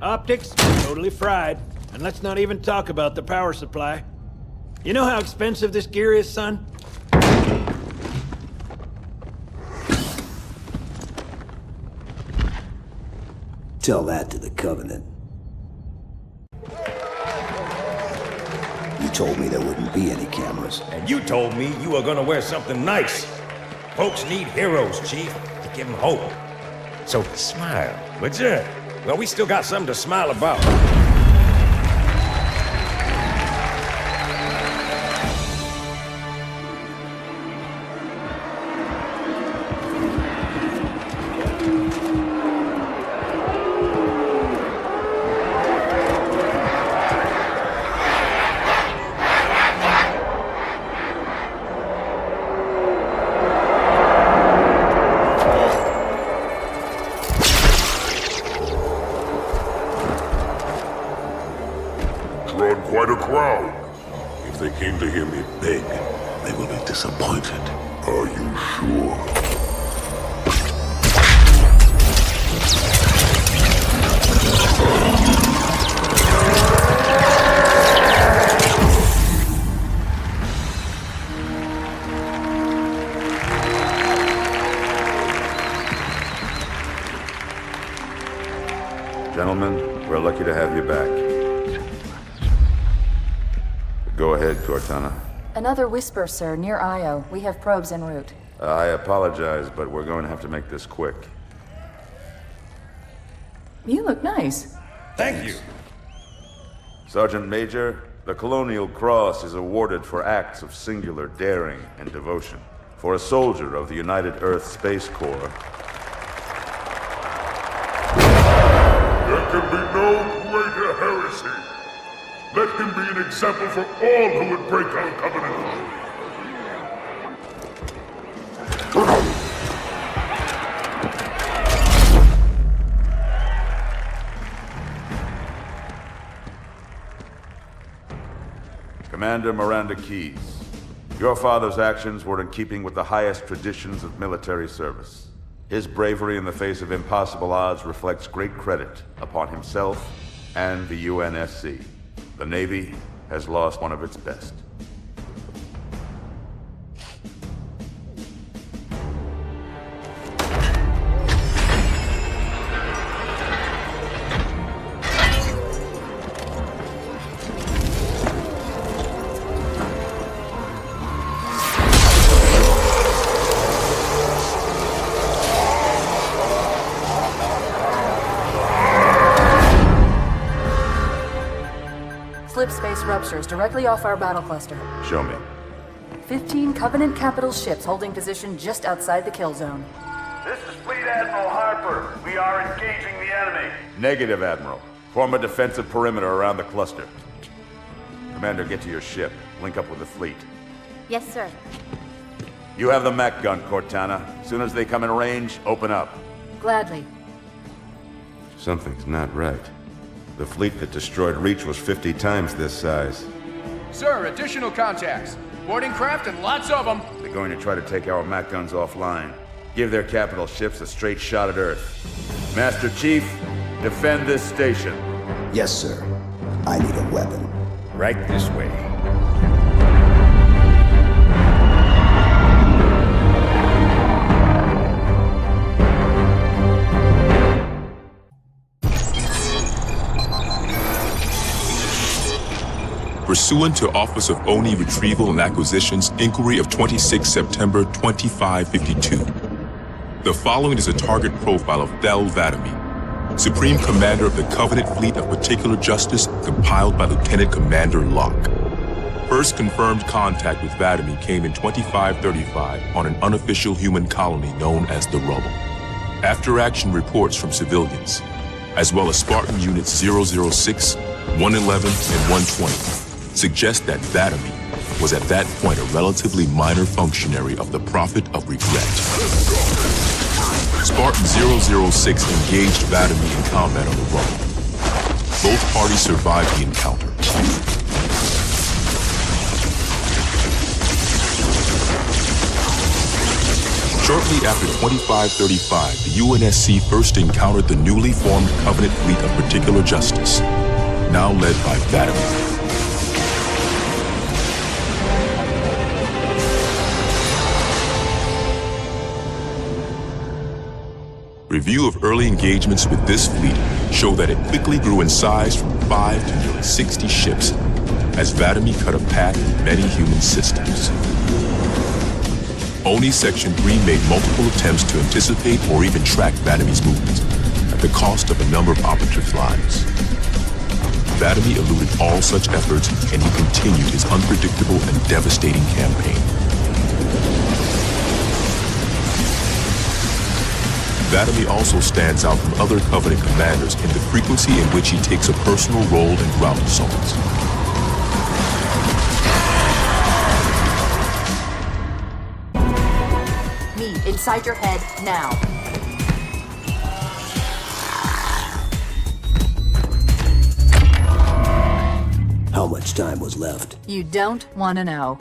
Optics, totally fried. And let's not even talk about the power supply. You know how expensive this gear is, son? Tell that to the Covenant. You told me there wouldn't be any cameras. And you told me you were gonna wear something nice. Folks need heroes, Chief, to give them hope. So smile, would you? Well, we still got something to smile about. Quite a crowd. If they came to hear me beg, they will be disappointed. Are you sure? Gentlemen, we're lucky to have you back. Go ahead, Cortana. Another whisper, sir, near Io. We have probes en route. I apologize, but we're going to have to make this quick. You look nice. Thank you. Sergeant Major, the Colonial Cross is awarded for acts of singular daring and devotion. For a soldier of the United Earth Space Corps. There can be no greater heresy. Let him be an example for all who would break our covenant. Commander Miranda Keyes, your father's actions were in keeping with the highest traditions of military service. His bravery in the face of impossible odds reflects great credit upon himself and the UNSC. The Navy has lost one of its best. Slip space ruptures directly off our battle cluster. Show me. 15 Covenant capital ships holding position just outside the kill zone. This is Fleet Admiral Harper. We are engaging the enemy. Negative, Admiral. Form a defensive perimeter around the cluster. Commander, get to your ship. Link up with the fleet. Yes, sir. You have the mech gun, Cortana. As soon as they come in range, open up. Gladly. Something's not right. The fleet that destroyed Reach was 50 times this size. Sir, additional contacts. Boarding craft and lots of them. They're going to try to take our mech guns offline. Give their capital ships a straight shot at Earth. Master Chief, defend this station. Yes, sir. I need a weapon. Right this way. Pursuant to Office of ONI Retrieval and Acquisition's inquiry of 26 September 2552, the following is a target profile of Thel 'Vadamee, Supreme Commander of the Covenant Fleet of Particular Justice, compiled by Lieutenant Commander Locke. First confirmed contact with 'Vadamee came in 2535 on an unofficial human colony known as the Rubble. After-action reports from civilians, as well as Spartan Units 006, 111, and 120, suggest that 'Vadamee was at that point a relatively minor functionary of the Prophet of Regret. Spartan 006 engaged 'Vadamee in combat on the Rubble. Both parties survived the encounter. Shortly after 2535, the UNSC first encountered the newly formed Covenant fleet of Particular Justice, now led by Vadimer. Review of early engagements with this fleet show that it quickly grew in size from 5 to nearly 60 ships as Vadimer cut a path in many human systems. ONI Section 3 made multiple attempts to anticipate or even track Vadimer's movements at the cost of a number of operative lives. Vadimer eluded all such efforts, and he continued his unpredictable and devastating campaign. Vadimer also stands out from other Covenant commanders in the frequency in which he takes a personal role in ground assaults. Me, inside your head, now. How much time was left? You don't want to know.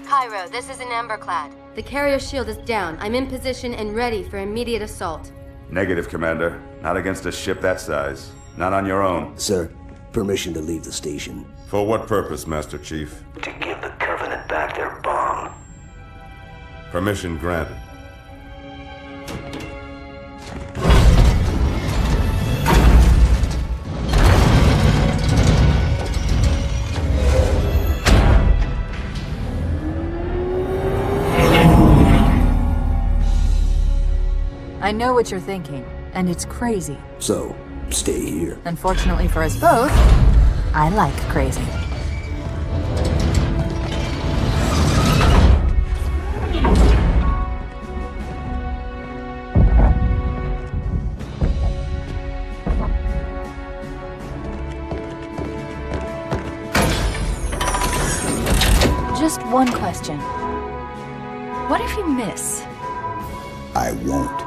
Cairo, this is an Emberclad. The carrier shield is down. I'm in position and ready for immediate assault. Negative, Commander. Not against a ship that size. Not on your own. Sir, permission to leave the station. For what purpose, Master Chief? To give the Covenant back their bomb. Permission granted. I know what you're thinking, and it's crazy. So, stay here. Unfortunately for us both, I like crazy. Just one question. What if you miss? I won't.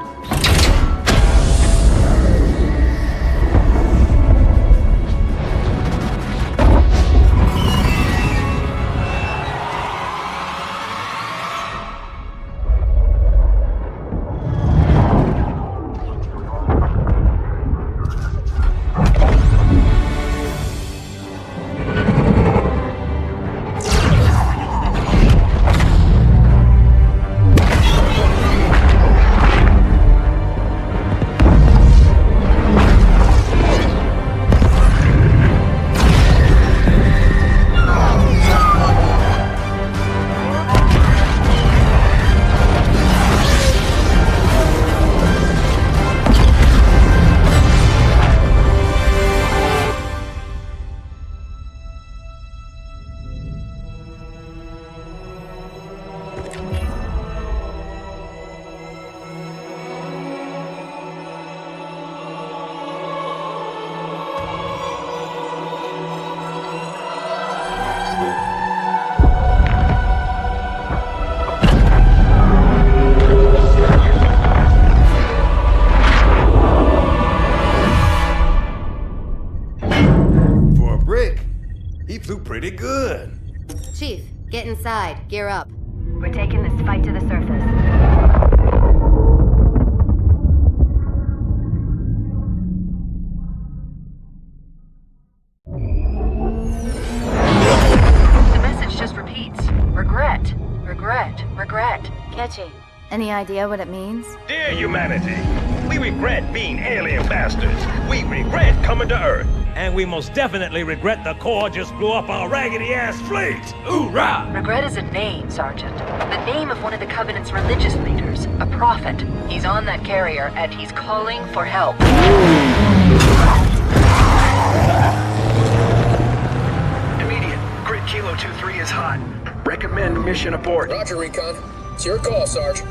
Pretty good. Chief, get inside. Gear up. We're taking this fight to the surface. The message just repeats. Regret. Regret. Regret. Catchy. Any idea what it means? Dear humanity, we regret being alien bastards. We regret coming to Earth. And we most definitely regret the Corps just blew up our raggedy-ass fleet! Hoorah! Regret is a name, Sergeant. The name of one of the Covenant's religious leaders, a prophet. He's on that carrier, and he's calling for help. Immediate. Grid Kilo 2-3 is hot. Recommend mission abort. Roger, Recon. It's your call, Sarge.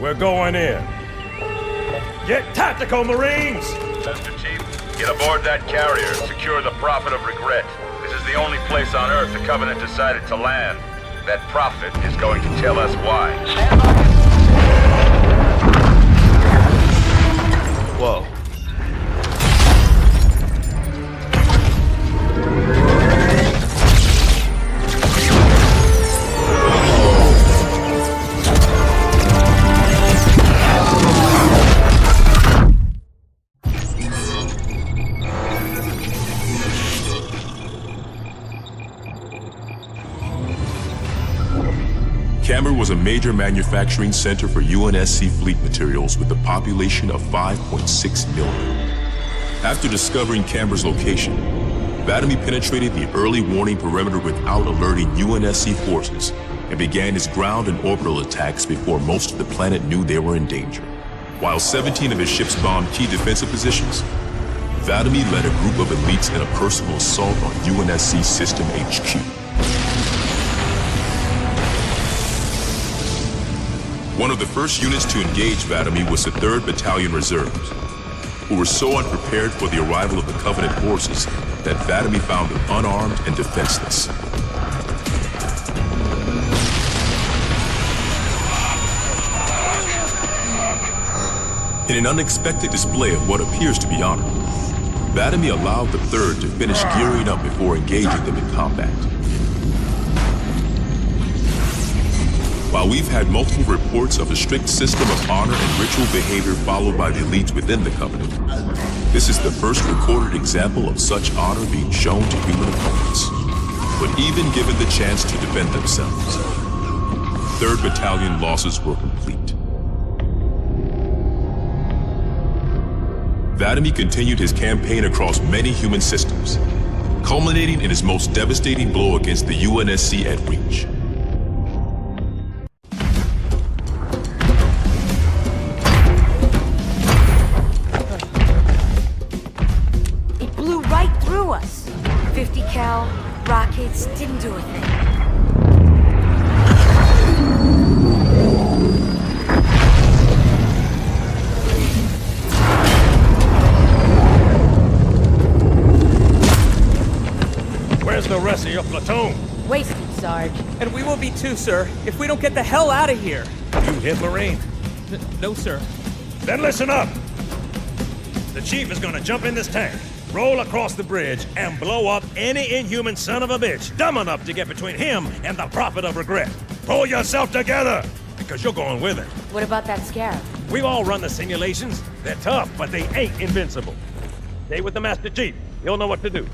We're going in. Get tactical, Marines! Master Chief, get aboard that carrier. Secure the Prophet of Regret. This is the only place on Earth the Covenant decided to land. That Prophet is going to tell us why. Whoa. Camber was a major manufacturing center for UNSC fleet materials with a population of 5.6 million. After discovering Camber's location, Vadamy penetrated the early warning perimeter without alerting UNSC forces and began his ground and orbital attacks before most of the planet knew they were in danger. While 17 of his ships bombed key defensive positions, Vadamy led a group of elites in a personal assault on UNSC System HQ. One of the first units to engage Vadamy was the 3rd Battalion Reserves, who were so unprepared for the arrival of the Covenant forces that Vadamy found them unarmed and defenseless. In an unexpected display of what appears to be honor, Vadamy allowed the 3rd to finish gearing up before engaging them in combat. While we've had multiple reports of a strict system of honor and ritual behavior followed by the elites within the Covenant, this is the first recorded example of such honor being shown to human opponents. But even given the chance to defend themselves, 3rd Battalion losses were complete. Vadamy continued his campaign across many human systems, culminating in his most devastating blow against the UNSC at Reach. It blew right through us. 50 cal rockets didn't do a thing. Where's the rest of your platoon? Wasted, Sarge. And we will be too, sir, if we don't get the hell out of here. You hit Marine? No, sir. Then listen up! The chief is gonna jump in this tank, roll across the bridge, and blow up any inhuman son of a bitch dumb enough to get between him and the Prophet of Regret. Pull yourself together, because you're going with it. What about that Scarab? We've all run the simulations. They're tough, but they ain't invincible. Stay with the Master Chief. He'll know what to do.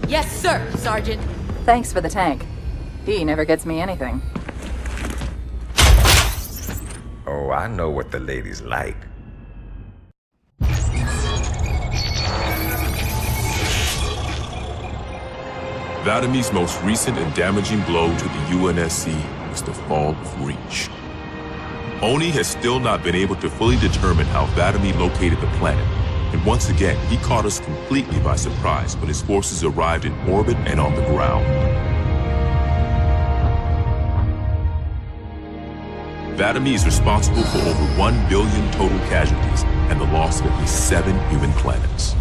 Yes, sir, Sergeant. Thanks for the tank. He never gets me anything. Oh, I know what the ladies like. Vadamy's most recent and damaging blow to the UNSC was the fall of Reach. Oni has still not been able to fully determine how Vadamy located the planet, and once again, he caught us completely by surprise when his forces arrived in orbit and on the ground. Vadamy is responsible for over 1 billion total casualties and the loss of at least 7 human planets.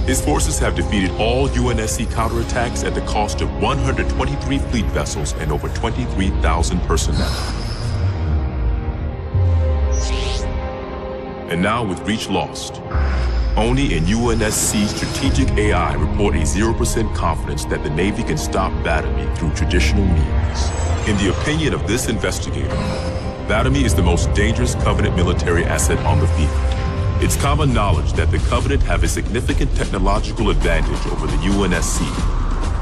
His forces have defeated all UNSC counterattacks at the cost of 123 fleet vessels and over 23,000 personnel. And now with Reach lost, Oni and UNSC Strategic AI report a 0% confidence that the Navy can stop Vadamy through traditional means. In the opinion of this investigator, Vadamy is the most dangerous Covenant military asset on the field. It's common knowledge that the Covenant have a significant technological advantage over the UNSC,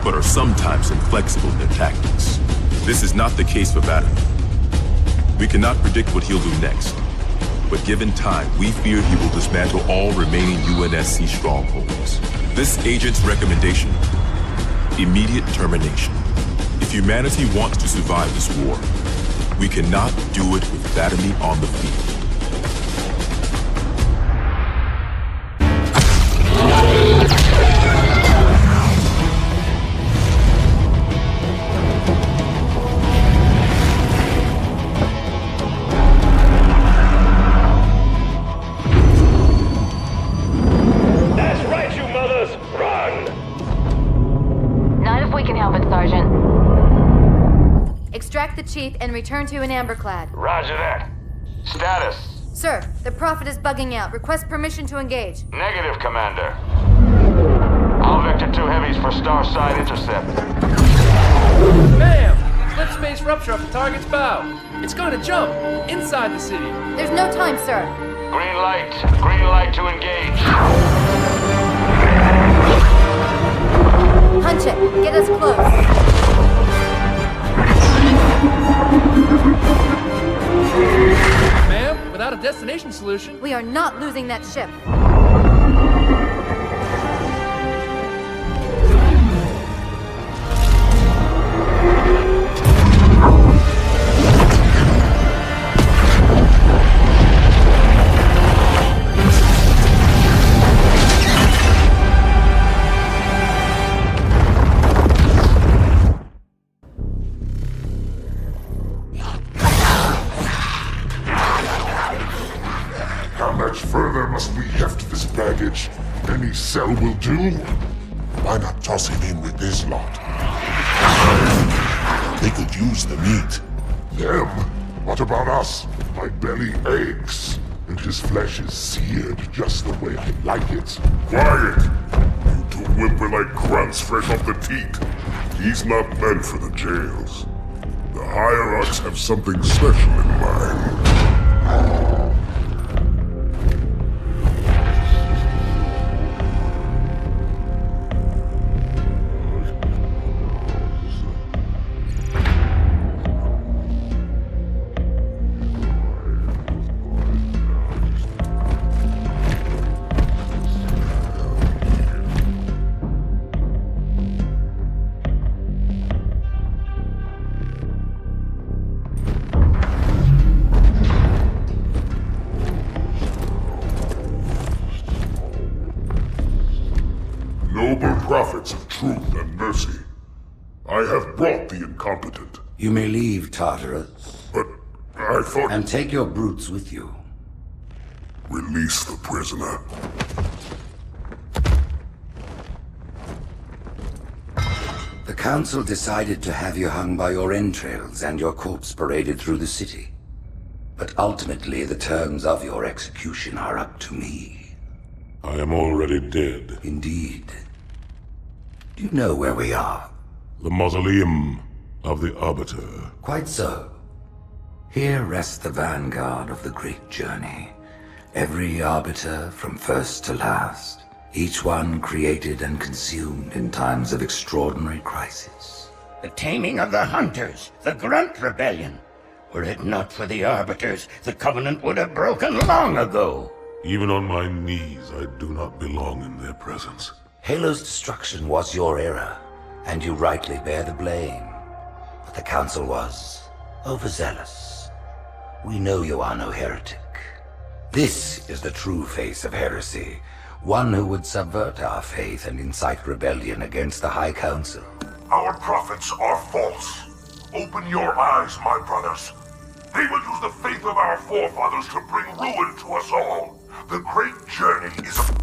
but are sometimes inflexible in their tactics. This is not the case for Vadamy. We cannot predict what he'll do next, but given time, we fear he will dismantle all remaining UNSC strongholds. This agent's recommendation: immediate termination. If humanity wants to survive this war, we cannot do it with Vadamy on the field. Extract the chief and return to an amberclad. Roger that. Status? Sir, the Prophet is bugging out. Request permission to engage. Negative, Commander. I'll vector 2 heavies for Starside intercept. Bam! Slip space rupture up the target's bow. It's going to jump inside the city. There's no time, sir. Green light. Green light to engage. Punch it. Get us close. golden solution. We are not losing that ship. How much further must we heft this baggage? Any cell will do? Why not toss him in with this lot? They could use the meat. Them? What about us? My belly aches, and his flesh is seared just the way I like it. Quiet! You two whimper-like grunts fresh off the teat. He's not meant for the jails. The hierarchs have something special in mind. Noble prophets of truth and mercy, I have brought the incompetent. You may leave, Tartarus. But I thought... And take your brutes with you. Release the prisoner. The Council decided to have you hung by your entrails and your corpse paraded through the city. But ultimately, the terms of your execution are up to me. I am already dead. Indeed. Do you know where we are? The mausoleum of the Arbiter. Quite so. Here rests the vanguard of the great journey. Every Arbiter from first to last. Each one created and consumed in times of extraordinary crisis. The taming of the Hunters, the Grunt Rebellion. Were it not for the Arbiters, the Covenant would have broken long ago. Even on my knees, I do not belong in their presence. Halo's destruction was your error, and you rightly bear the blame. But the Council was overzealous. We know you are no heretic. This is the true face of heresy. One who would subvert our faith and incite rebellion against the High Council. Our prophets are false. Open your eyes, my brothers. They will use the faith of our forefathers to bring ruin to us all. The great journey is a...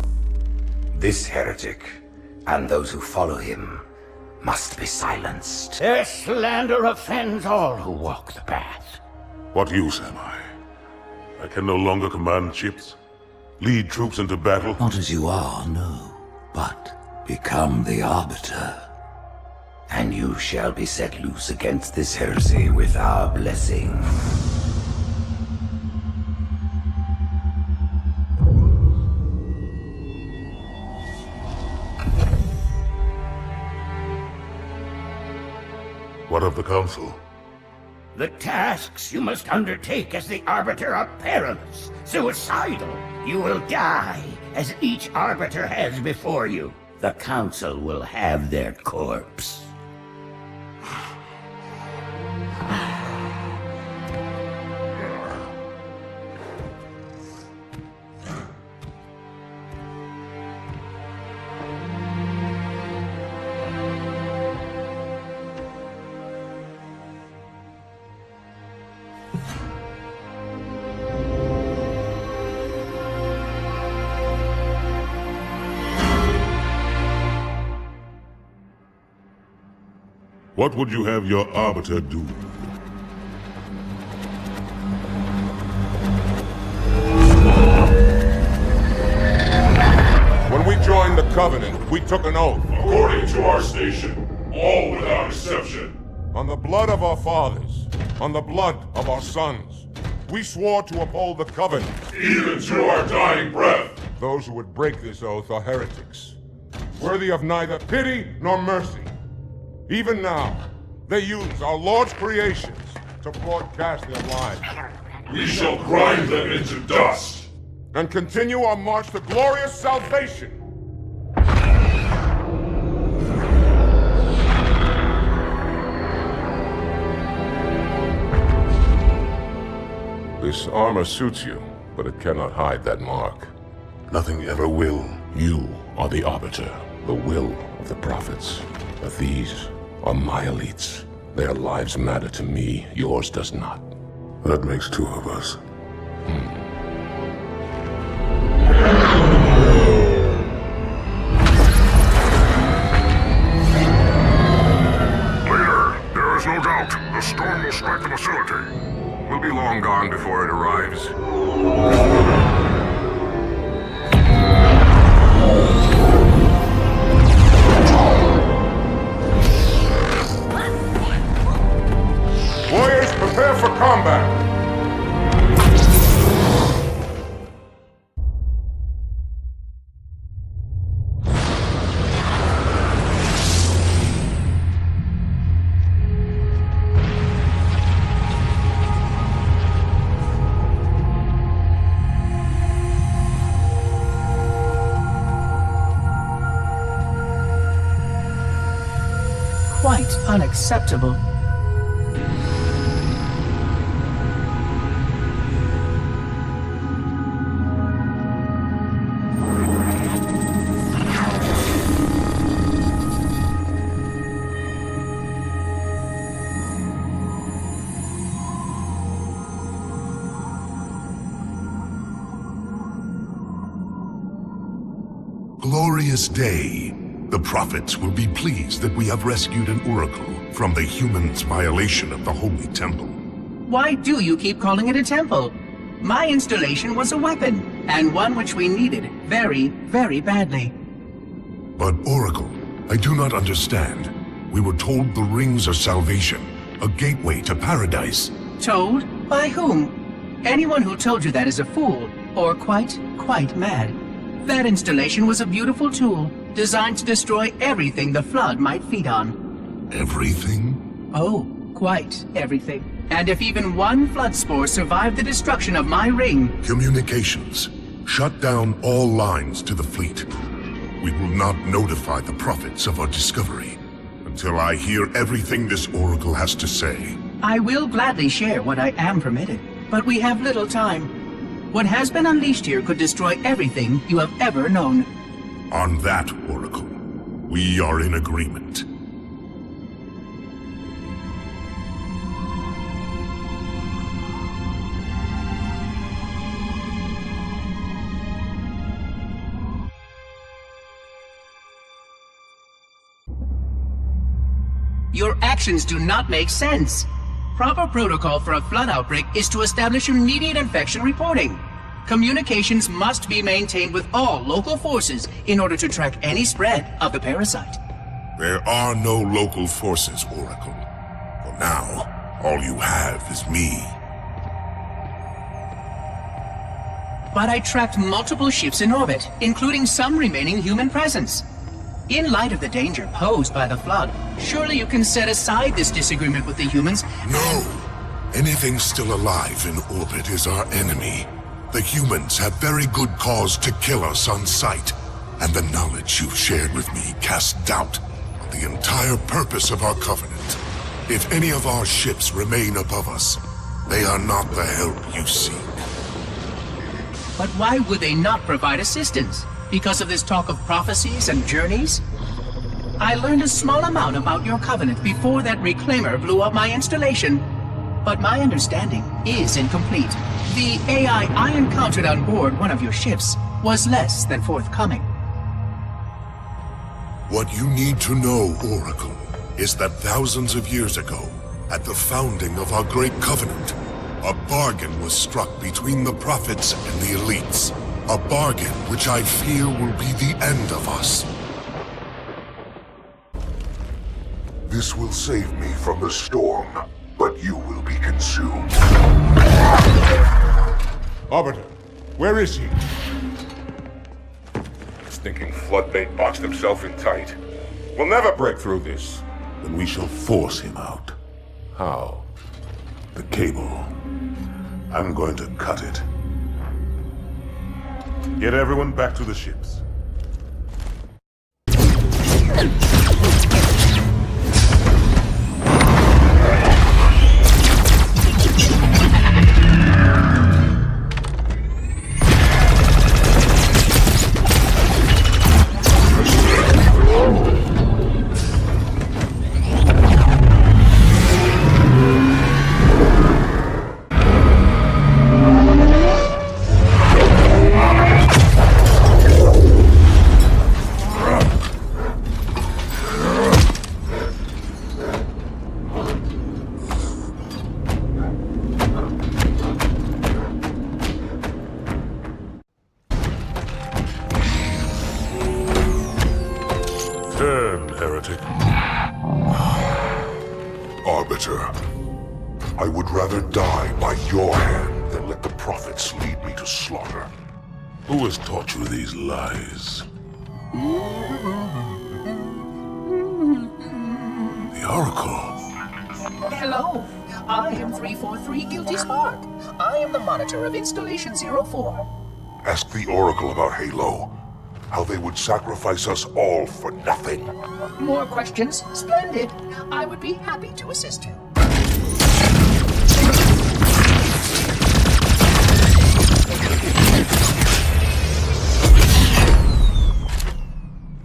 This heretic, and those who follow him, must be silenced. Their slander offends all who walk the path. What use am I? I can no longer command ships, lead troops into battle. Not as you are, no, but become the Arbiter. And you shall be set loose against this heresy with our blessing. What of the Council? The tasks you must undertake as the Arbiter are perilous, suicidal. You will die, as each Arbiter has before you. The Council will have their corpse. What would you have your Arbiter do? When we joined the Covenant, we took an oath. According to our station, all without exception. On the blood of our fathers, on the blood of our sons, we swore to uphold the Covenant. Even to our dying breath. Those who would break this oath are heretics, worthy of neither pity nor mercy. Even now, they use our Lord's creations to broadcast their lies. We shall grind them into dust. And continue our march to glorious salvation. This armor suits you, but it cannot hide that mark. Nothing ever will. You are the Arbiter, the will of the Prophets. But these are my elites. Their lives matter to me, yours does not. That makes two of us. Leader, there is no doubt. The storm will strike the facility. We'll be long gone before it arrives. Warriors, prepare for combat! Quite unacceptable. Glorious day. The prophets will be pleased that we have rescued an oracle from the humans' violation of the Holy Temple. Why do you keep calling it a temple? My installation was a weapon, and one which we needed very, very badly. But Oracle, I do not understand. We were told the rings are salvation, a gateway to paradise. Told? By whom? Anyone who told you that is a fool, or quite mad. That installation was a beautiful tool, designed to destroy everything the Flood might feed on. Everything? Oh, quite everything. And if even one Flood spore survived the destruction of my ring... Communications. Shut down all lines to the fleet. We will not notify the prophets of our discovery until I hear everything this Oracle has to say. I will gladly share what I am permitted, but we have little time. What has been unleashed here could destroy everything you have ever known. On that, Oracle, we are in agreement. Your actions do not make sense. Proper protocol for a Flood outbreak is to establish immediate infection reporting. Communications must be maintained with all local forces in order to track any spread of the parasite. There are no local forces, Oracle. For now, all you have is me. But I tracked multiple ships in orbit, including some remaining human presence. In light of the danger posed by the Flood, surely you can set aside this disagreement with the humans. No! Anything still alive in orbit is our enemy. The humans have very good cause to kill us on sight, and the knowledge you've shared with me casts doubt on the entire purpose of our covenant. If any of our ships remain above us, they are not the help you seek. But why would they not provide assistance? Because of this talk of prophecies and journeys? I learned a small amount about your covenant before that reclaimer blew up my installation, but my understanding is incomplete. The AI I encountered on board one of your ships was less than forthcoming. What you need to know, Oracle, is that thousands of years ago, at the founding of our great covenant, a bargain was struck between the prophets and the elites. A bargain which I fear will be the end of us. This will save me from the storm, but you will be consumed. Arbiter, where is he? Stinking floodbait boxed himself in tight. We'll never break through this. Then we shall force him out. How? The cable. I'm going to cut it. Get everyone back to the ships. Turn, heretic. Arbiter, I would rather die by your hand than let the prophets lead me to slaughter. Who has taught you these lies? The Oracle. Hello, I am 343 Guilty Spark. I am the monitor of Installation 04. Ask the Oracle about Halo. How they would sacrifice us all for nothing. More questions? Splendid. I would be happy to assist you.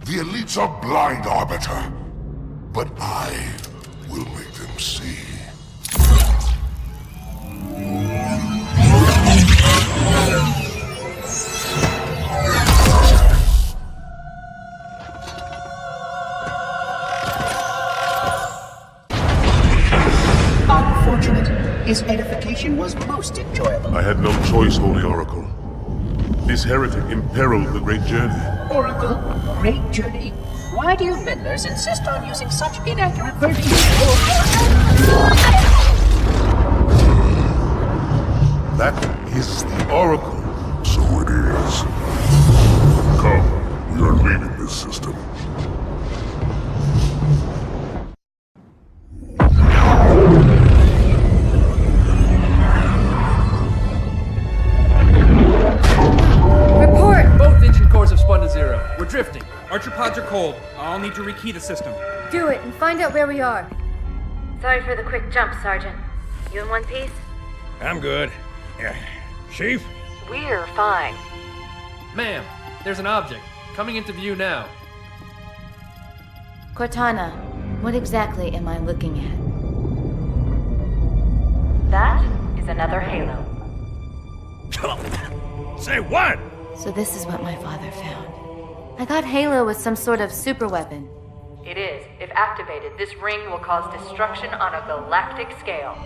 The elites are blind, Arbiter. But I will make them see. His edification was most enjoyable. I had no choice, Holy Oracle. This heretic imperiled the Great Journey. Oracle, Great Journey. Why do you meddlers insist on using such inaccurate verbiage? That is the Oracle. So it is. Come, we are leaving this system. We're drifting. Archer pods are cold. I'll need to rekey the system. Do it and find out where we are. Sorry for the quick jump, Sergeant. You in one piece? I'm good. Chief? We're fine. Ma'am, there's an object coming into view now. Cortana, what exactly am I looking at? That is another Halo. Say what? So this is what my father found. I thought Halo was some sort of super weapon. It is. If activated, this ring will cause destruction on a galactic scale.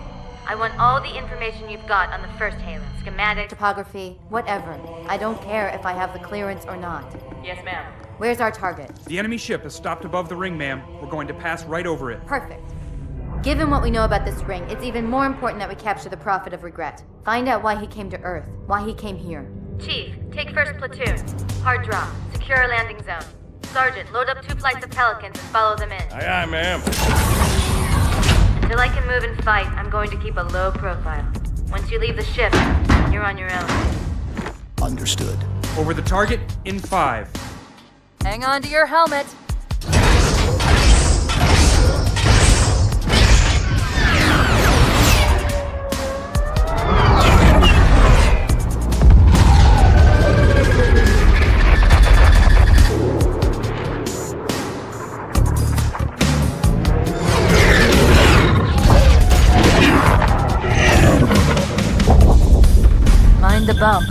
I want all the information you've got on the first Halo. Schematic, topography, whatever. I don't care if I have the clearance or not. Yes, ma'am. Where's our target? The enemy ship has stopped above the ring, ma'am. We're going to pass right over it. Perfect. Given what we know about this ring, it's even more important that we capture the Prophet of Regret. Find out why he came to Earth, why he came here. Chief, take first platoon. Hard drop. Secure our landing zone. Sergeant, load up 2 flights of Pelicans and follow them in. Aye, aye, ma'am. Until I can move and fight, I'm going to keep a low profile. Once you leave the ship, you're on your own. Understood. Over the target in 5. Hang on to your helmet. Mind the bump.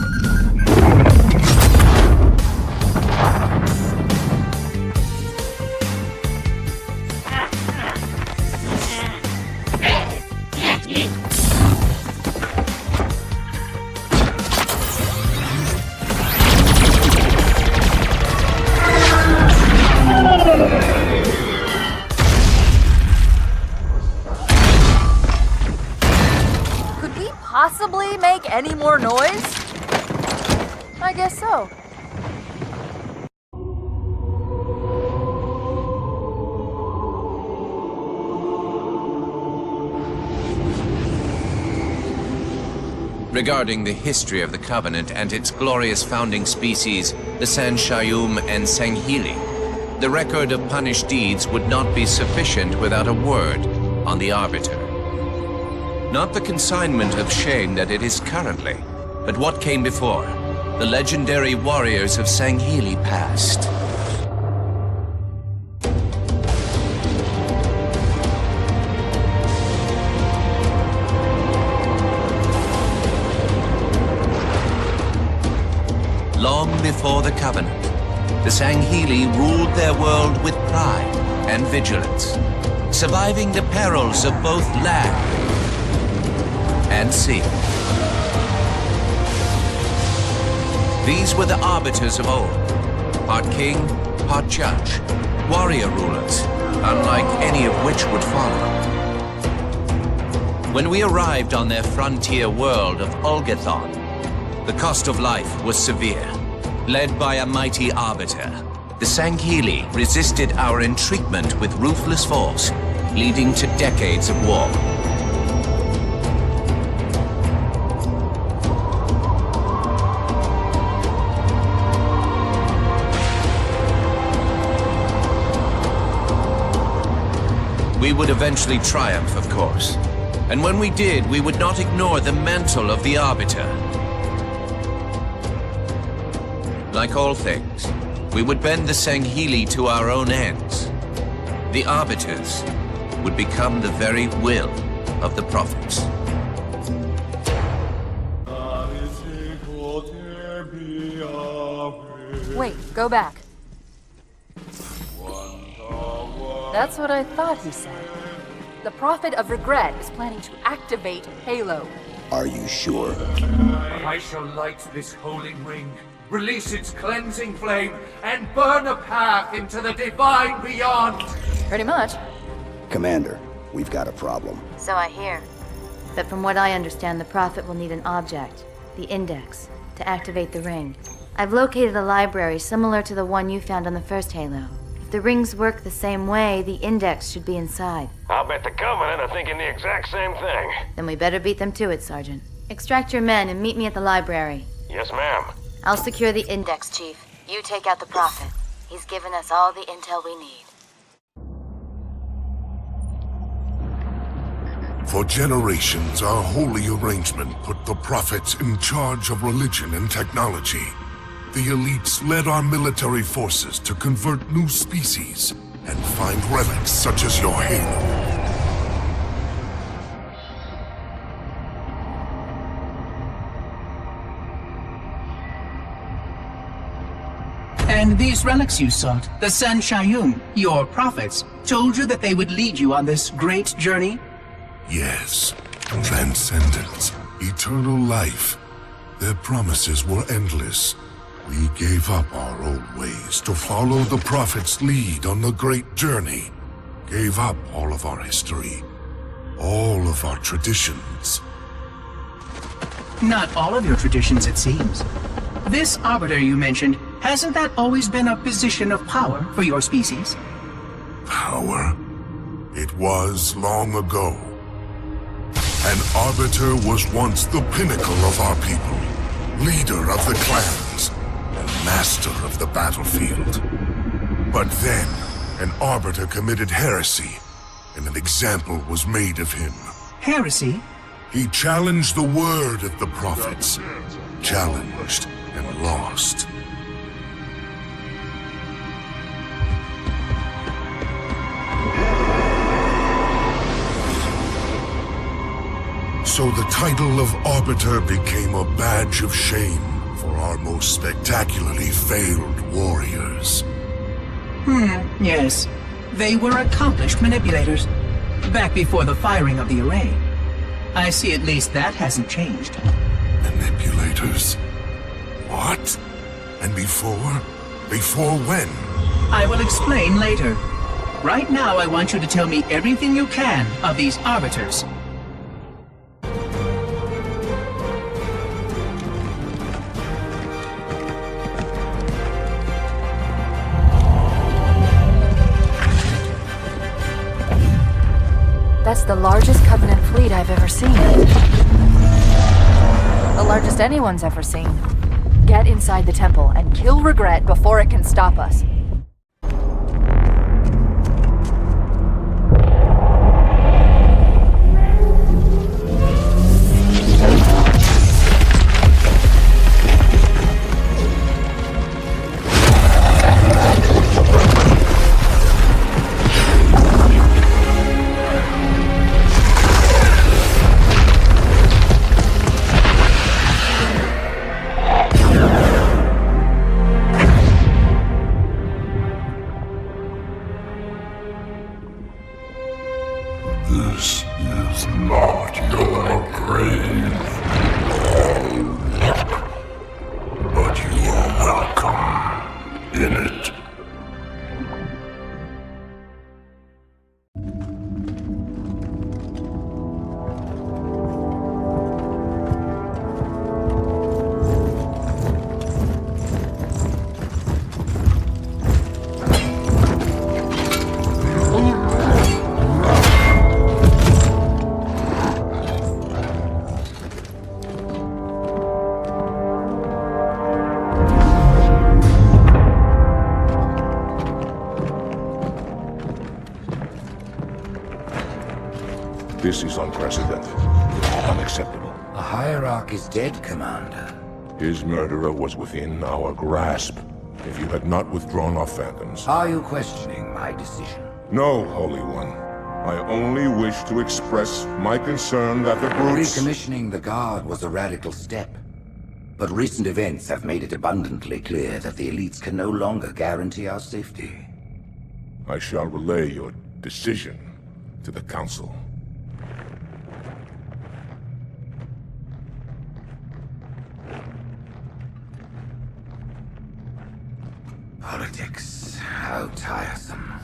Possibly make any more noise? I guess so. regarding the history of the Covenant and its glorious founding species, the Sanshayum and Sanghili. The record of punished deeds would not be sufficient without a word on the Arbiter. Not the consignment of shame that it is currently, but what came before. The legendary warriors of Sanghili past. Long before the Covenant, the Sanghili ruled their world with pride and vigilance, surviving the perils of both land and sea. These were the arbiters of old, part king, part judge, warrior rulers, unlike any of which would follow. When we arrived on their frontier world of Ulgathon, the cost of life was severe. Led by a mighty arbiter, the Sanghili resisted our intriguement with ruthless force, leading to decades of war. We would eventually triumph, of course. And when we did, we would not ignore the mantle of the Arbiter. Like all things, we would bend the Sanghili to our own ends. The Arbiters would become the very will of the Prophets. Wait, go back. That's what I thought he said. The Prophet of Regret is planning to activate Halo. Are you sure? I shall light this holy ring, release its cleansing flame, and burn a path into the divine beyond. Pretty much. Commander, we've got a problem. So I hear. But from what I understand, the Prophet will need an object, the Index, to activate the ring. I've located a library similar to the one you found on the first Halo. If the rings work the same way, the Index should be inside. I'll bet the Covenant are thinking the exact same thing. Then we better beat them to it, Sergeant. Extract your men and meet me at the library. Yes, ma'am. I'll secure the Index, Chief. You take out the Prophet. He's given us all the intel we need. For generations, our holy arrangement put the Prophets in charge of religion and technology. The elites led our military forces to convert new species and find relics such as your Halo. And these relics you sought, the Sanshayum, your prophets, told you that they would lead you on this great journey? Yes, transcendence, eternal life. Their promises were endless. We gave up our old ways to follow the Prophet's lead on the great journey. Gave up all of our history, all of our traditions. Not all of your traditions, it seems. This Arbiter you mentioned, hasn't that always been a position of power for your species? Power? It was long ago. An Arbiter was once the pinnacle of our people, leader of the clans, and master of the battlefield. But then, an Arbiter committed heresy, and an example was made of him. Heresy? He challenged the word of the Prophets. Challenged and lost. So the title of Arbiter became a badge of shame for our most spectacularly failed warriors. Yes. They were accomplished manipulators, back before the firing of the array. I see at least that hasn't changed. Manipulators? What? And before? Before when? I will explain later. Right now I want you to tell me everything you can of these Arbiters. That's the largest Covenant fleet I've ever seen. The largest anyone's ever seen. Get inside the temple and kill Regret before it can stop us. This is not your grave. But you are welcome in it. This is unprecedented. Unacceptable. The Hierarch is dead, Commander. His murderer was within our grasp. If you had not withdrawn our phantoms... Are you questioning my decision? No, Holy One. I only wish to express my concern that the brutes... Recommissioning the Guard was a radical step. But recent events have made it abundantly clear that the elites can no longer guarantee our safety. I shall relay your decision to the Council. Politics, how tiresome.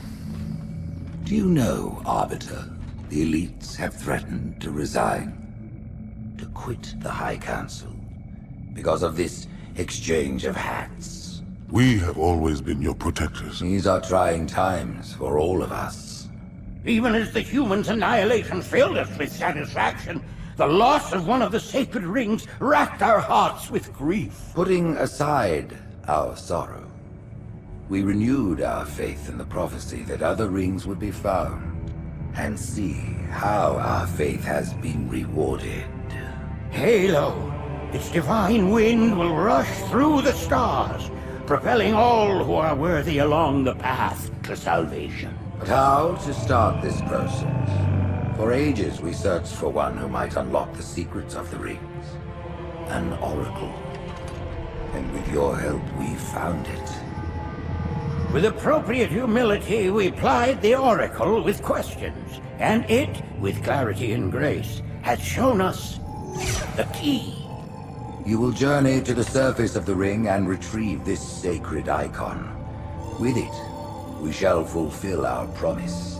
Do you know, Arbiter, the elites have threatened to resign, to quit the High Council, because of this exchange of hats? We have always been your protectors. These are trying times for all of us. Even as the humans' annihilation filled us with satisfaction, the loss of one of the sacred rings racked our hearts with grief. Putting aside our sorrow, we renewed our faith in the prophecy that other rings would be found, and see how our faith has been rewarded. Halo, its divine wind will rush through the stars, propelling all who are worthy along the path to salvation. But how to start this process? For ages we searched for one who might unlock the secrets of the rings. An oracle. And with your help we found it. With appropriate humility, we plied the Oracle with questions, and it, with clarity and grace, has shown us the key. You will journey to the surface of the ring and retrieve this sacred icon. With it, we shall fulfill our promise.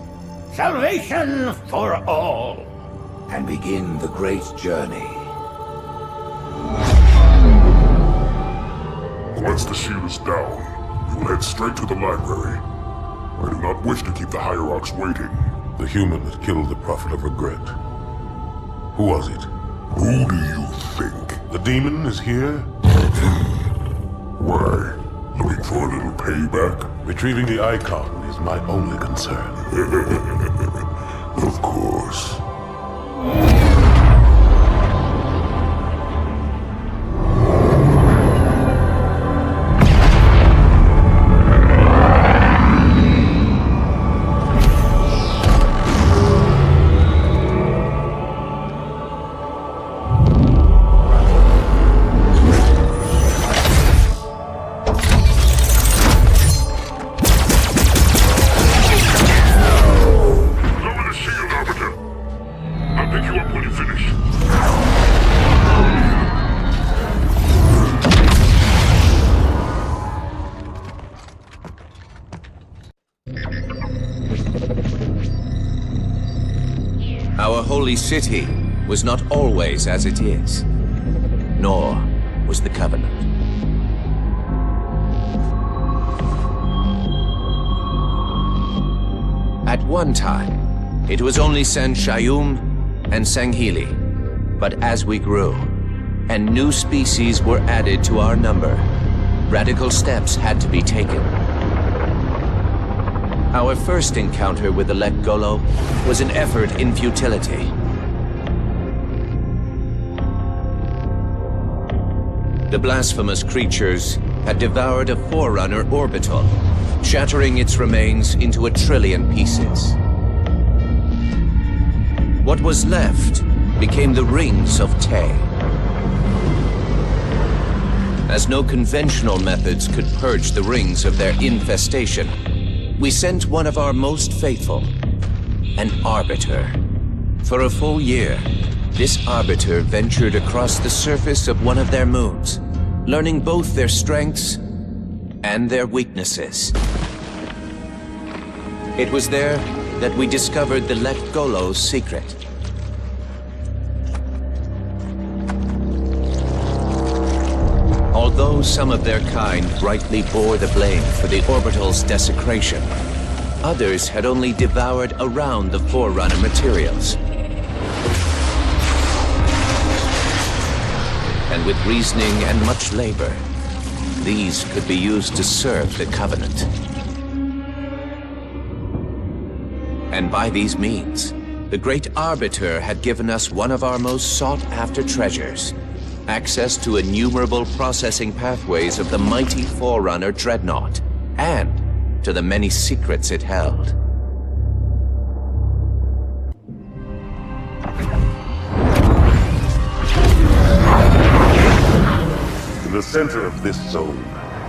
Salvation for all. And begin the great journey. Once the shield is down, we will head straight to the library. I do not wish to keep the Hierarchs waiting. The human that killed the Prophet of Regret. Who was it? Who do you think? The demon is here? Why? Looking for a little payback? Retrieving the icon is my only concern. Of course. Our holy city was not always as it is, nor was the Covenant. At one time, it was only San Shayum and Sanghili, but as we grew, and new species were added to our number. Radical steps had to be taken. Our first encounter with the Lek Golo was an effort in futility. The blasphemous creatures had devoured a Forerunner orbital, shattering its remains into 1 trillion pieces. What was left became the Rings of Te. As no conventional methods could purge the rings of their infestation, we sent one of our most faithful, an Arbiter. For a full year, this Arbiter ventured across the surface of one of their moons, learning both their strengths and their weaknesses. It was there that we discovered the Lek Golo's secret. Although some of their kind rightly bore the blame for the orbital's desecration, others had only devoured around the Forerunner materials. And with reasoning and much labor, these could be used to serve the Covenant. And by these means, the Great Arbiter had given us one of our most sought-after treasures, access to innumerable processing pathways of the mighty Forerunner Dreadnought, and to the many secrets it held. In the center of this zone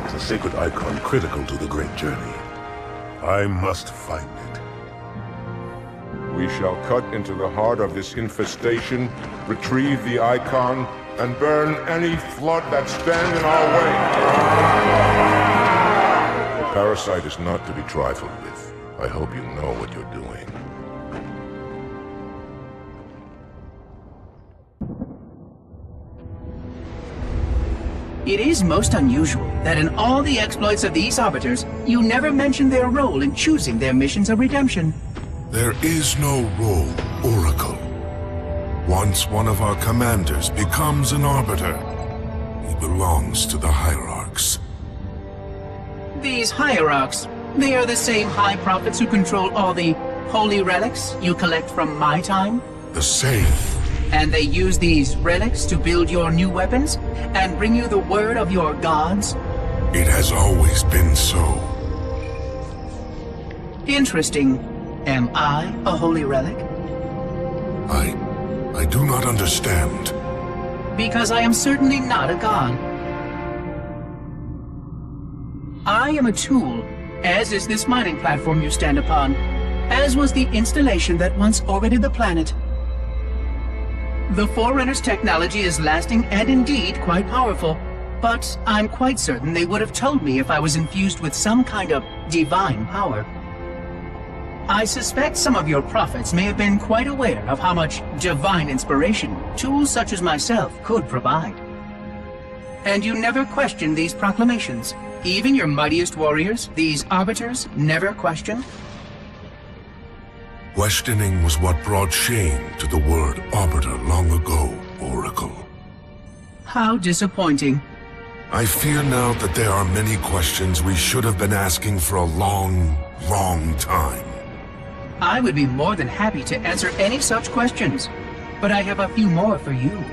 is a sacred icon critical to the great journey. I must find it. We shall cut into the heart of this infestation, retrieve the icon, and burn any flood that stand in our way. The parasite is not to be trifled with. I hope you know what you're doing. It is most unusual that in all the exploits of these Arbiters, you never mention their role in choosing their missions of redemption. There is no role, Oracle. Once one of our commanders becomes an Arbiter, he belongs to the Hierarchs. These Hierarchs, they are the same High Prophets who control all the holy relics you collect from my time? The same. And they use these relics to build your new weapons and bring you the word of your gods? It has always been so. Interesting. Am I a holy relic? I do not understand. Because I am certainly not a god. I am a tool, as is this mining platform you stand upon, as was the installation that once orbited the planet. The Forerunner's technology is lasting and indeed quite powerful, but I'm quite certain they would have told me if I was infused with some kind of divine power. I suspect some of your prophets may have been quite aware of how much divine inspiration tools such as myself could provide. And you never questioned these proclamations. Even your mightiest warriors, these Arbiters, never questioned? Questioning was what brought shame to the word Arbiter long ago, Oracle. How disappointing. I fear now that there are many questions we should have been asking for a long, long time. I would be more than happy to answer any such questions, but I have a few more for you.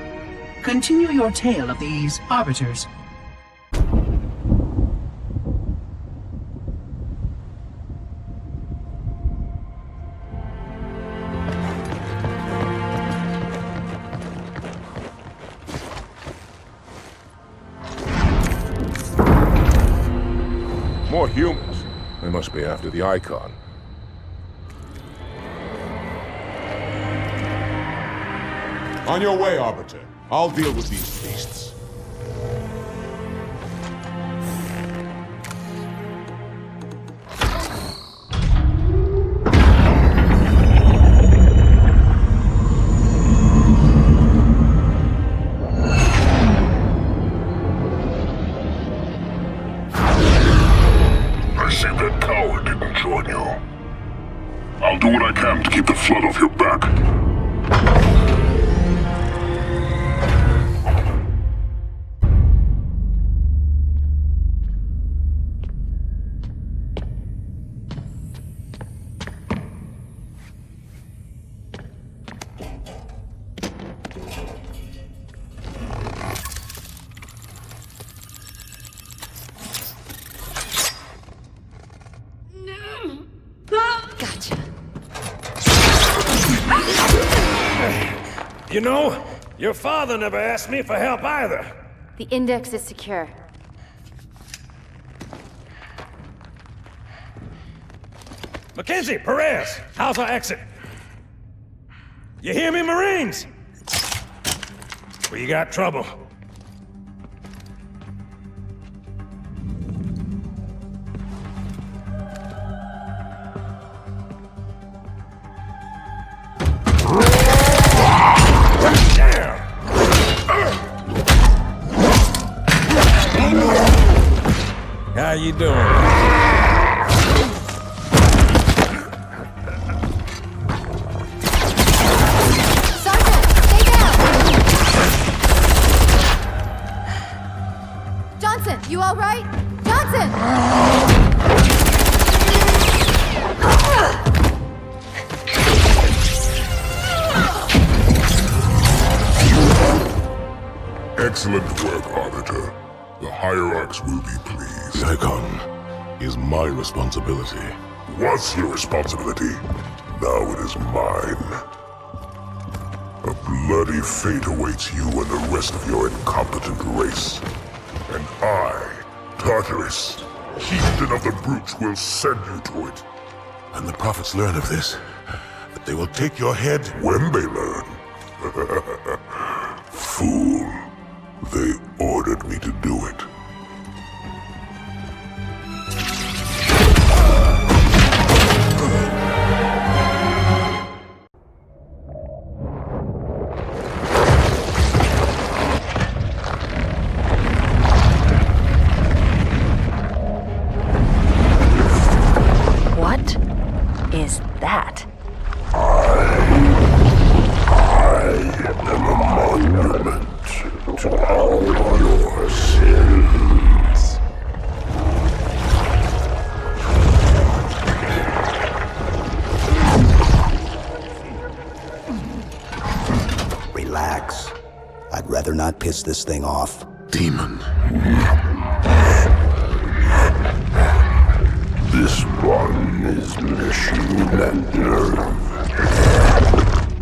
Continue your tale of these Arbiters. More humans. They must be after the icon. On your way, Arbiter. I'll deal with these beasts. I see that coward didn't join you. I'll do what I can to keep the flood off your back. You know, your father never asked me for help either. The index is secure. Mackenzie, Perez, how's our exit? You hear me, Marines? We got trouble. How you doing? Sergeant, stay down! Johnson, you all right? Johnson! Excellent work, Arbiter. The Hierarchs will be pleased. The Icon is my responsibility. Was your responsibility. Now it is mine. A bloody fate awaits you and the rest of your incompetent race. And I, Tartarus, chieftain of the Brutes, will send you to it. And the prophets learn of this, that they will take your head. When they learn. Fool. They ordered me to do it. What is that? I am a monument to all your sins. Relax. I'd rather not piss this thing off. Demon. This one is machine and nerve,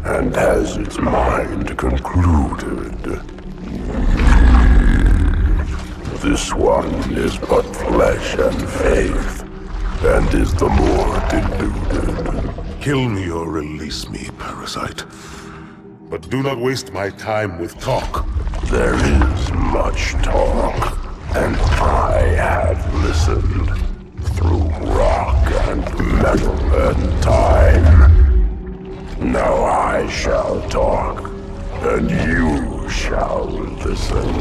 and has its mind concluded. This one is but flesh and faith, and is the more deluded. Kill me or release me, parasite. But do not waste my time with talk. There is much talk, and I have listened through rock and metal and time. Now I shall talk, and you shall listen.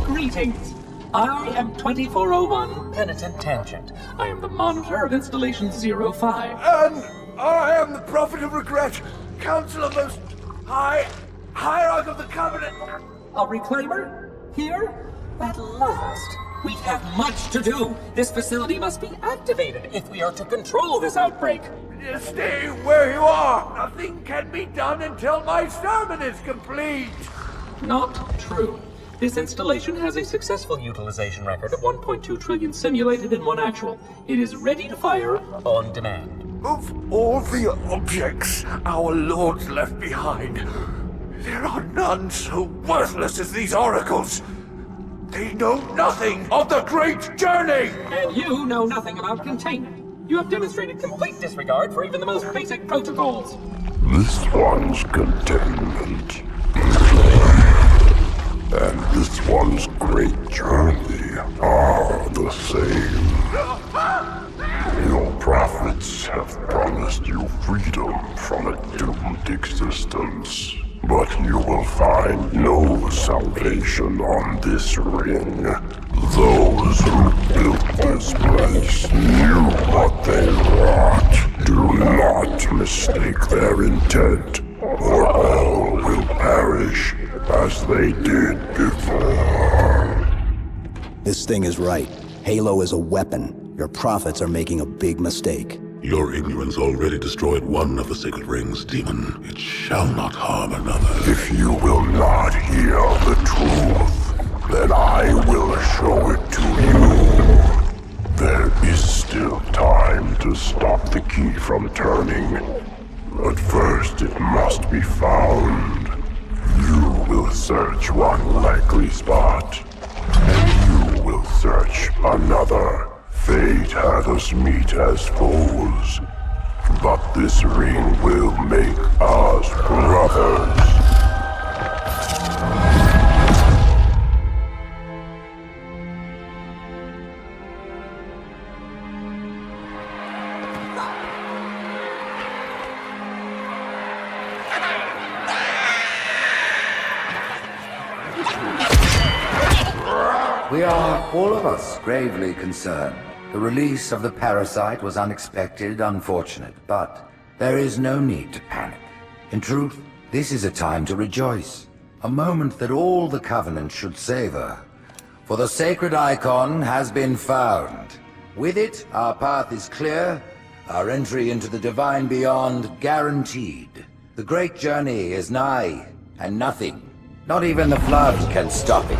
Greetings. I am 2401 Penitent Tangent. I am the monitor of Installation 05. And I am the Prophet of Regret, Council of Most High, Hierarch of the Covenant. A reclaimer? Here? At last. We have much to do. This facility must be activated if we are to control this outbreak. Stay where you are. Nothing can be done until my sermon is complete. Not true. This installation has a successful utilization record of 1.2 trillion simulated and 1 actual. It is ready to fire on demand. Of all the objects our lords left behind, there are none so worthless as these oracles. They know nothing of the great journey! And you know nothing about containment. You have demonstrated complete disregard for even the most basic protocols. This one's containment. And this one's great journey are the same. Your prophets have promised you freedom from a doomed existence. But you will find no salvation on this ring. Those who built this place knew what they wrought. Do not mistake their intent, or all will perish as they did before. This thing is right. Halo is a weapon. Your prophets are making a big mistake. Your ignorance already destroyed one of the sacred rings, demon. It shall not harm another. If you will not hear the truth, then I will show it to you. There is still time to stop the key from turning. But first it must be found. will search one likely spot, and you will search another. Fate hath us meet as foes, but this ring will make us brothers. We are, all of us, gravely concerned. The release of the parasite was unexpected, unfortunate, but there is no need to panic. In truth, this is a time to rejoice. A moment that all the Covenant should savor. For the sacred icon has been found. With it, our path is clear, our entry into the divine beyond guaranteed. The great journey is nigh, and nothing, not even the flood, can stop it.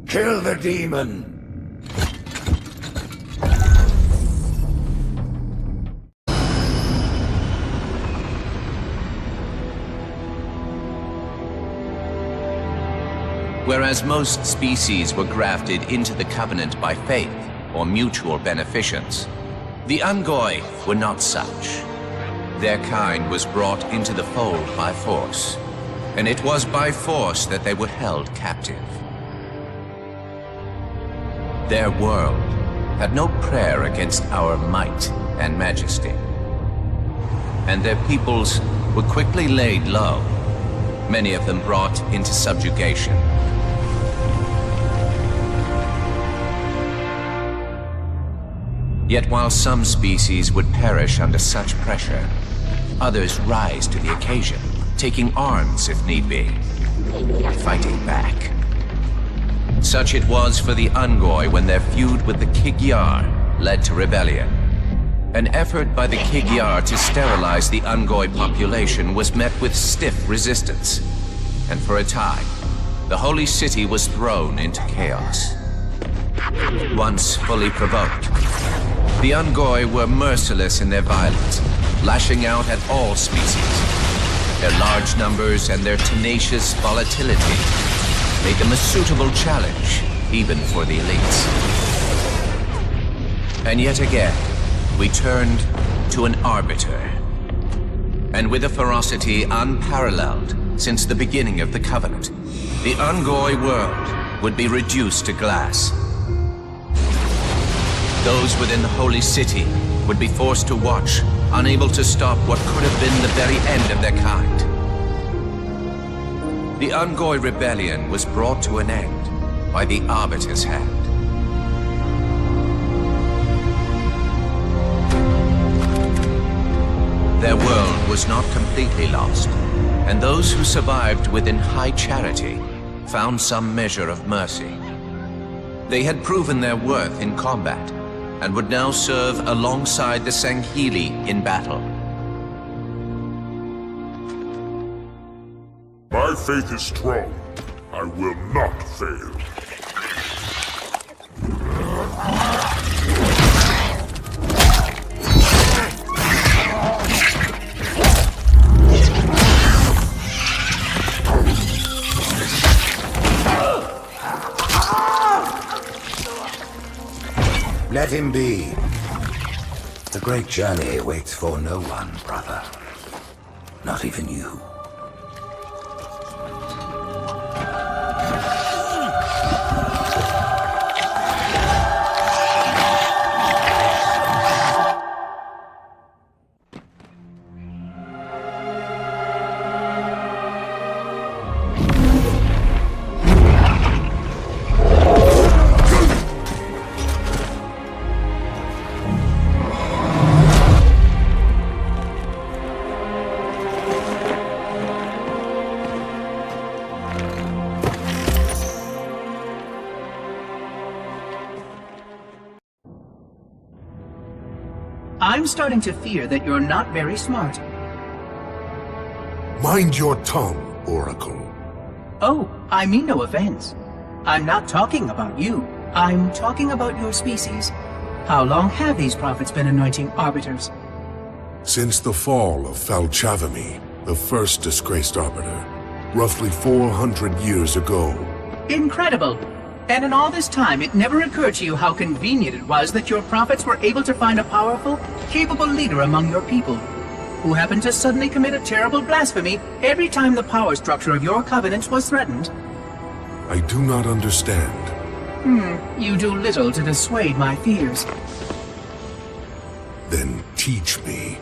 Kill the demon! Whereas most species were grafted into the Covenant by faith or mutual beneficence, the Ungoi were not such. Their kind was brought into the fold by force, and it was by force that they were held captive. Their world had no prayer against our might and majesty, and their peoples were quickly laid low, many of them brought into subjugation. Yet while some species would perish under such pressure, others rise to the occasion, taking arms if need be, fighting back. Such it was for the Ungoi when their feud with the Kig-Yar led to rebellion. An effort by the Kig-Yar to sterilize the Ungoi population was met with stiff resistance, and for a time, the holy city was thrown into chaos. Once fully provoked, the Ungoi were merciless in their violence, lashing out at all species. Their large numbers and their tenacious volatility made them a suitable challenge, even for the elites. And yet again, we turned to an arbiter. And with a ferocity unparalleled since the beginning of the Covenant, the Ungoi world would be reduced to glass. Those within the holy city would be forced to watch, unable to stop what could have been the very end of their kind. The Ungoi rebellion was brought to an end by the Arbiter's hand. Their world was not completely lost, and those who survived within high charity found some measure of mercy. They had proven their worth in combat, and would now serve alongside the Sanghili in battle. My faith is strong. I will not fail. Let him be. The great journey waits for no one, brother. Not even you. I'm starting to fear that you're not very smart. Mind your tongue, Oracle. Oh, I mean no offense. I'm not talking about you. I'm talking about your species. How long have these prophets been anointing arbiters? Since the fall of Falchavami, the first disgraced arbiter, roughly 400 years ago. Incredible! And in all this time, it never occurred to you how convenient it was that your prophets were able to find a powerful, capable leader among your people, who happened to suddenly commit a terrible blasphemy every time the power structure of your covenant was threatened. I do not understand. You do little to dissuade my fears. Then teach me.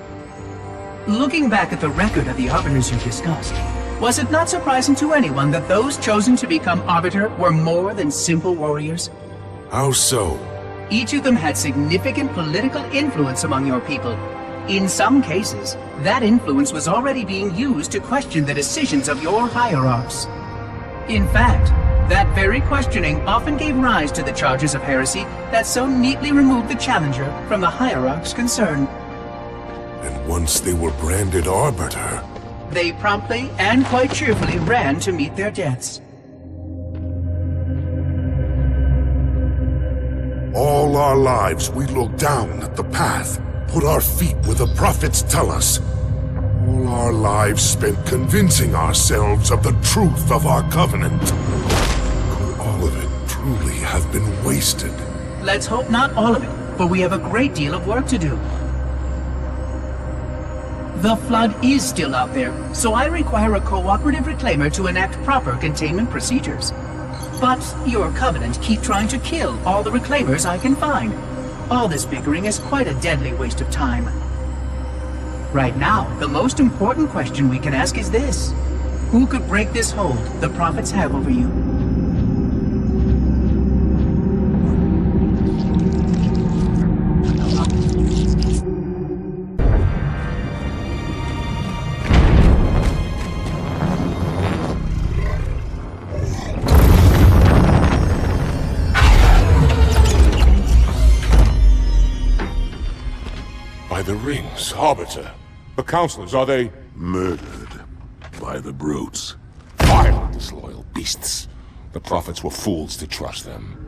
Looking back at the record of the arbiters you discussed, was it not surprising to anyone that those chosen to become arbiter were more than simple warriors? How so? Each of them had significant political influence among your people. In some cases, that influence was already being used to question the decisions of your hierarchs. In fact, that very questioning often gave rise to the charges of heresy that so neatly removed the challenger from the hierarch's concern. And once they were branded arbiter, they promptly and quite cheerfully ran to meet their deaths. all our lives we look down at the path, put our feet where the prophets tell us. All our lives spent convincing ourselves of the truth of our covenant. Could all of it truly have been wasted? Let's hope not all of it, for we have a great deal of work to do. The Flood is still out there, so I require a cooperative reclaimer to enact proper containment procedures. But your Covenant keep trying to kill all the reclaimers I can find. All this bickering is quite a deadly waste of time. Right now, the most important question we can ask is this. Who could break this hold the prophets have over you? By the rings, Arbiter. The counselors, are they... Murdered by the brutes. Vile, disloyal beasts. The prophets were fools to trust them.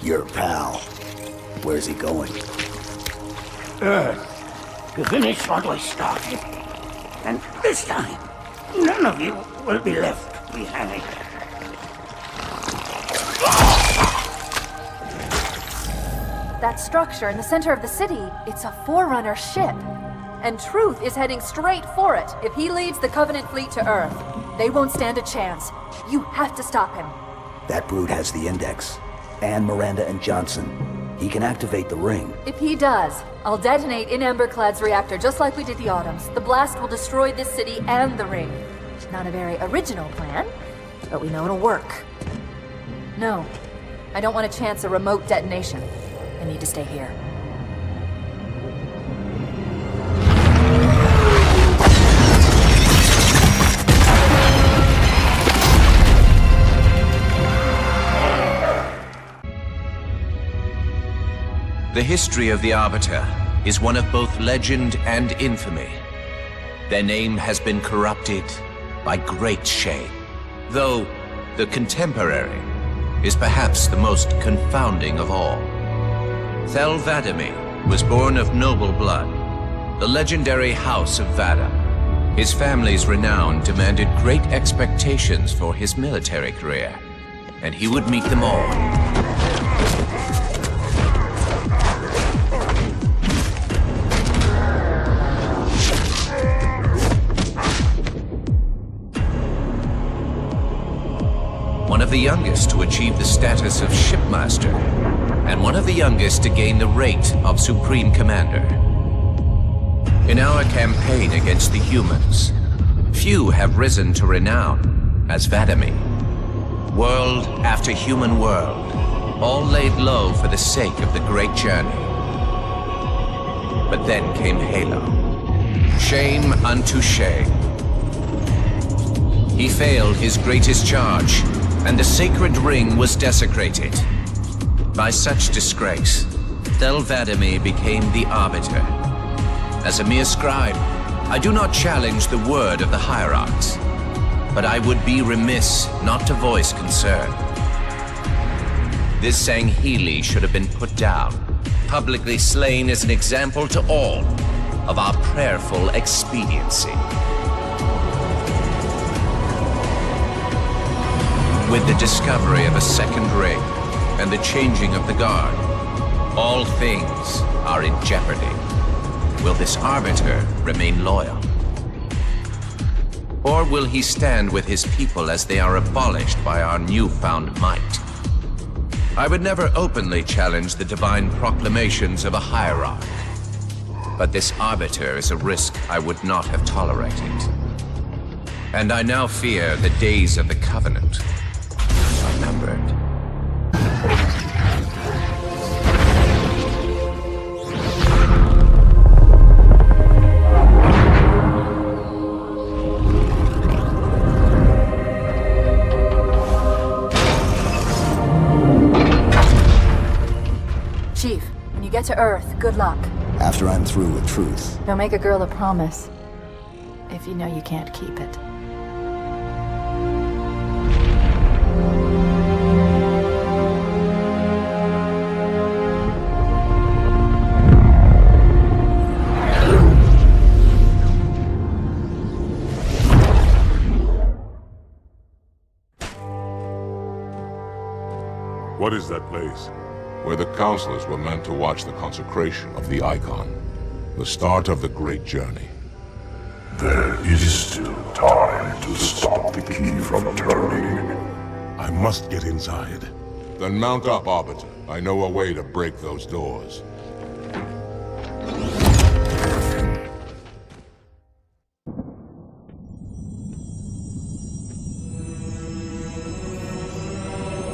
Your pal. Where's he going? Earth, to finish what we started. And this time, none of you will be left behind. That structure in the center of the city, it's a Forerunner ship. And Truth is heading straight for it. If he leads the Covenant fleet to Earth, they won't stand a chance. You have to stop him. That brute has the Index. And Miranda and Johnson. He can activate the ring. If he does, I'll detonate in Emberclad's reactor just like we did the Autumns. The blast will destroy this city and the ring. Not a very original plan, but we know it'll work. No, I don't want to chance a remote detonation. I need to stay here. The history of the Arbiter is one of both legend and infamy. Their name has been corrupted by great shame, though the contemporary is perhaps the most confounding of all. Thel 'Vadamee was born of noble blood, the legendary House of Vada. His family's renown demanded great expectations for his military career, and he would meet them all. One of the youngest to achieve the status of shipmaster, and one of the youngest to gain the rank of Supreme Commander. In our campaign against the humans, few have risen to renown as Vadami. World after human world, all laid low for the sake of the great journey. But then came Halo. Shame unto shame. He failed his greatest charge, and the sacred ring was desecrated. By such disgrace, Thel 'Vadami became the Arbiter. As a mere scribe, I do not challenge the word of the Hierarchs, but I would be remiss not to voice concern. This Sangheili should have been put down, publicly slain as an example to all of our prayerful expediency. With the discovery of a second ring and the changing of the guard, all things are in jeopardy. Will this Arbiter remain loyal? Or will he stand with his people as they are abolished by our newfound might? I would never openly challenge the divine proclamations of a hierarch, but this Arbiter is a risk I would not have tolerated. And I now fear the days of the Covenant are numbered. Chief, when you get to Earth, good luck. After I'm through with truth. Don't make a girl a promise if you know you can't keep it. What is that place? Where the counselors were meant to watch the consecration of the Icon. The start of the great journey. There is still time to stop the key from turning. I must get inside. Then mount up, Arbiter. I know a way to break those doors.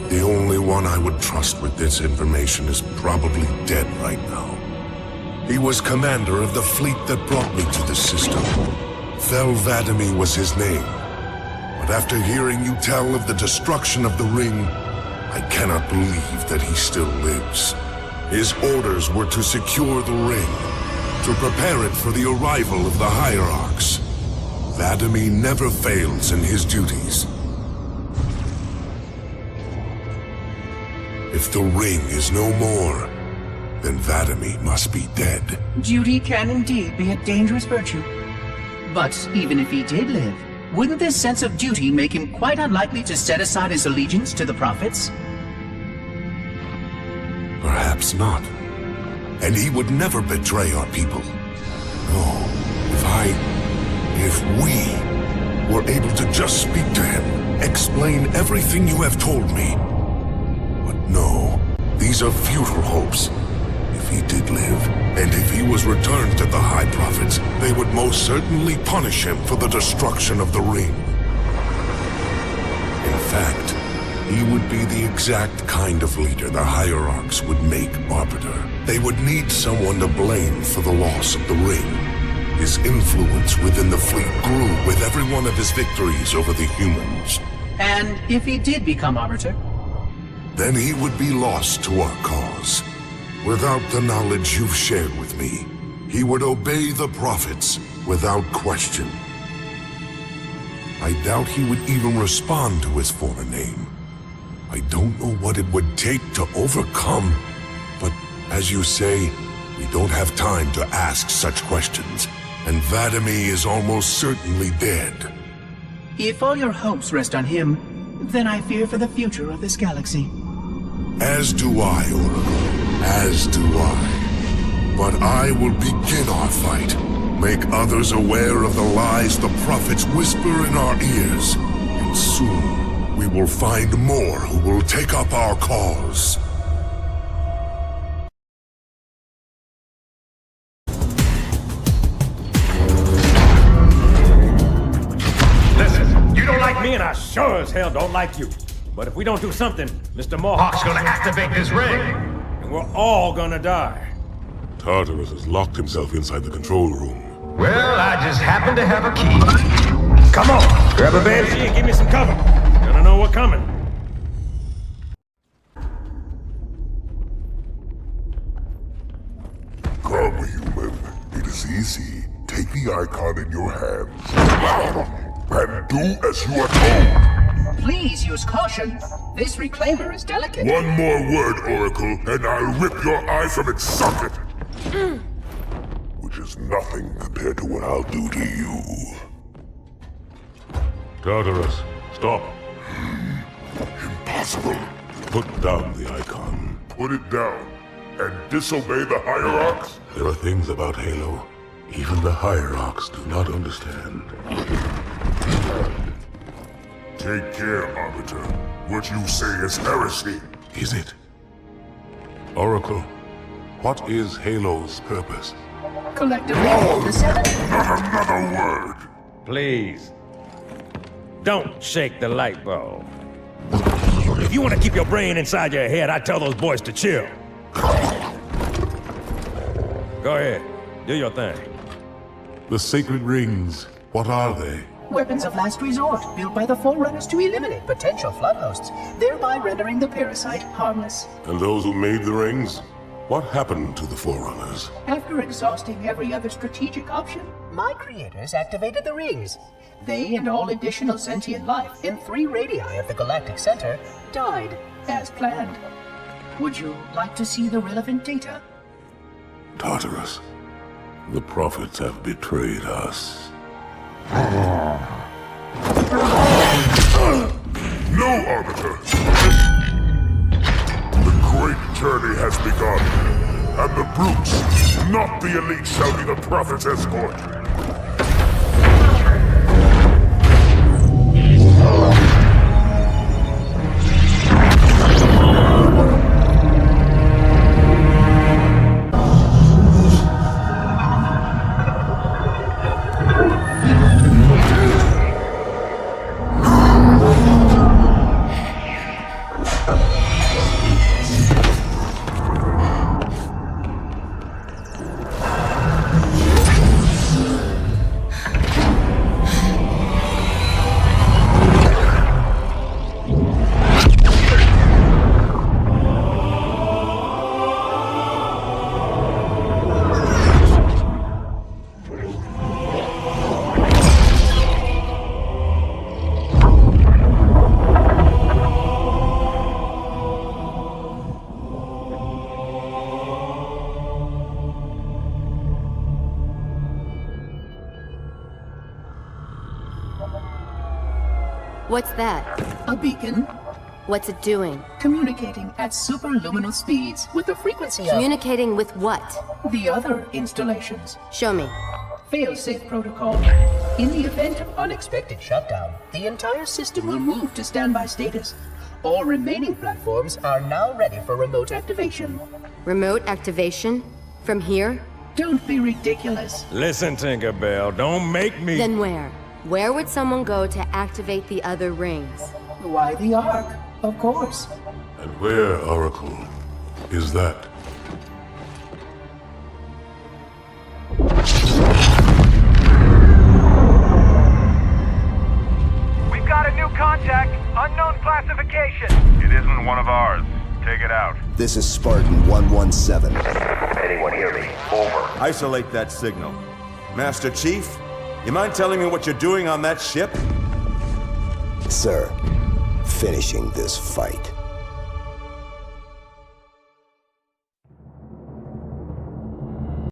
The only one I would trust with this information is probably dead right now. He was commander of the fleet that brought me to the system. Thel 'Vadami was his name. But after hearing you tell of the destruction of the ring, I cannot believe that he still lives. His orders were to secure the ring, to prepare it for the arrival of the Hierarchs. 'Vadami never fails in his duties. If the ring is no more, then 'Vadami must be dead. Duty can indeed be a dangerous virtue. But even if he did live, wouldn't this sense of duty make him quite unlikely to set aside his allegiance to the Prophets? Perhaps not. And he would never betray our people. No, if we were able to just speak to him, explain everything you have told me. But no, these are futile hopes. If he did live, and if he was returned to the High Prophets, they would most certainly punish him for the destruction of the ring. In fact, he would be the exact kind of leader the Hierarchs would make Arbiter. They would need someone to blame for the loss of the ring. His influence within the fleet grew with every one of his victories over the humans. And if he did become Arbiter? Then he would be lost to our cause. Without the knowledge you've shared with me, he would obey the Prophets without question. I doubt he would even respond to his former name. I don't know what it would take to overcome, but as you say, we don't have time to ask such questions, and 'Vadami is almost certainly dead. If all your hopes rest on him, then I fear for the future of this galaxy. As do I, Oracle. As do I. But I will begin our fight. Make others aware of the lies the Prophets whisper in our ears. And soon, we will find more who will take up our cause. Listen, you don't like me and I sure as hell don't like you. But if we don't do something, Mr. Mohawk's gonna activate this ring. And we're all gonna die. Tartarus has locked himself inside the control room. Well, I just happen to have a key. Come on, grab a banshee and give me some cover. Gonna know what's coming. Come, human. It is easy. Take the icon in your hands. And do as you are told. Please use caution. This reclaimer is delicate. One more word, Oracle, and I'll rip your eye from its socket. Which is nothing compared to what I'll do to you. Tartarus, stop. Impossible. Put down the icon. Put it down and disobey the Hierarchs? There are things about Halo even the Hierarchs do not understand. Take care, Arbiter. What you say is heresy. Is it? Oracle, what is Halo's purpose? Collectively, the seven. Not another word. Please. Don't shake the light bulb. If you want to keep your brain inside your head, I tell those boys to chill. Go ahead. Do your thing. The sacred rings, what are they? Weapons of last resort, built by the Forerunners to eliminate potential flood hosts, thereby rendering the parasite harmless. And those who made the rings? What happened to the Forerunners? After exhausting every other strategic option, my creators activated the rings. They and all additional sentient life in 3 radii of the Galactic Center died as planned. Would you like to see the relevant data? Tartarus, the prophets have betrayed us. No, Arbiter! The great journey has begun, and the brutes, not the elite, shall be the Prophet's escort. What's that? A beacon. What's it doing? Communicating at superluminal speeds with the frequency of... Communicating with what? The other installations. Show me. Fail-safe protocol. In the event of unexpected shutdown, the entire system will move to standby status. All remaining platforms are now ready for remote activation. Remote activation? From here? Don't be ridiculous. Listen, Tinkerbell, don't make me... Then where? Where would someone go to activate the other rings? Why the Ark? Of course. And where, Oracle, is that? We've got a new contact, unknown classification. It isn't one of ours. Take it out. This is Spartan 117. Anyone hear me? Over. Isolate that signal. Master Chief, you mind telling me what you're doing on that ship? Sir, finishing this fight.